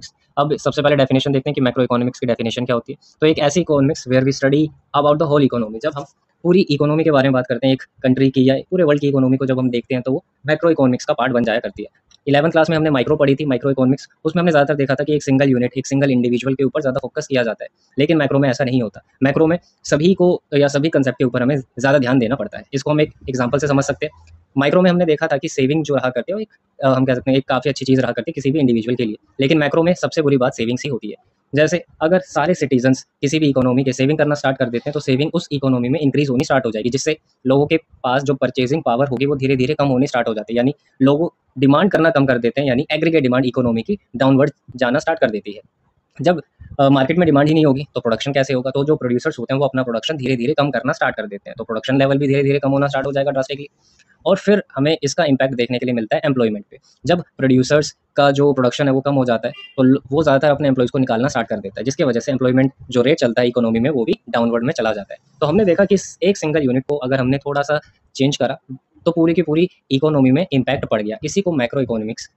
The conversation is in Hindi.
इकोनॉमिक्स। अब सबसे पहले डेफिनेशन देखते हैं कि मैक्रो इकोनॉमिक्स की डेफिनेशन क्या होती है। तो एक ऐसी economics where we study about the whole economy. जब हम पूरी इकोनॉमी के बारे में बात करते हैं, एक कंट्री की या पूरे वर्ल्ड की इकोनॉमी को जब हम देखते हैं, तो वो मैक्रो इकोनॉमिक्स का पार्ट बन जाया करती है। 11th क्लास में हमने माइक्रो पढ़ी थी, माइक्रो इकोनॉमिक्स। उसमें हमने ज़्यादातर देखा था कि एक सिंगल यूनिट, एक सिंगल इंडिविजुअल के ऊपर ज़्यादा फोकस किया जाता है। लेकिन मैक्रो में ऐसा नहीं होता। मैक्रो में सभी को या सभी कंसेप्ट के ऊपर हमें ज़्यादा ध्यान देना पड़ता है। इसको हम एक एग्जांपल से समझ सकते हैं। माइक्रो में हमने देखा था कि सेविंग जो रहा करती है, वो एक हम कह सकते हैं एक काफ़ी अच्छी चीज़ रहा करती है किसी भी इंडिविजुअल के लिए। लेकिन मैक्रो में सबसे बुरी बात सेविंग्स ही होती है। जैसे अगर सारे सिटीजन्स किसी भी इकोनॉमी के सेविंग करना स्टार्ट कर देते हैं, तो सेविंग उस इकोनॉमी में इंक्रीज होनी स्टार्ट हो जाएगी, जिससे लोगों के पास जो परचेजिंग पावर होगी वो धीरे धीरे कम होनी स्टार्ट हो जाती है। यानी लोग डिमांड करना कम कर देते हैं, यानी एग्रीगेट डिमांड इकोनॉमी की डाउनवर्ड जाना स्टार्ट कर देती है। जब मार्केट में डिमांड ही नहीं होगी तो प्रोडक्शन कैसे होगा? तो जो प्रोड्यूसर्स होते हैं वो अपना प्रोडक्शन धीरे धीरे कम करना स्टार्ट कर देते हैं, तो प्रोडक्शन लेवल भी धीरे धीरे कम होना स्टार्ट हो जाएगा ड्रास्टिकली। और फिर हमें इसका इम्पैक्ट देखने के लिए मिलता है एम्प्लॉयमेंट पे। जब प्रोड्यूसर्स का जो प्रोडक्शन है वो कम हो जाता है, तो वो ज़्यादातर अपने एम्प्लॉयज़ को निकालना स्टार्ट कर देता है, जिसकी वजह से एम्प्लॉयमेंट जो रेट चलता है इकोनॉमी में वो भी डाउनवर्ड में चला जाता है। तो हमने देखा कि एक सिंगल यूनिट को अगर हमने थोड़ा सा चेंज करा, तो पूरी की पूरी इकोनॉमी में इम्पैक्ट पड़ गया। इसी को मैक्रो इकोनॉमिक्स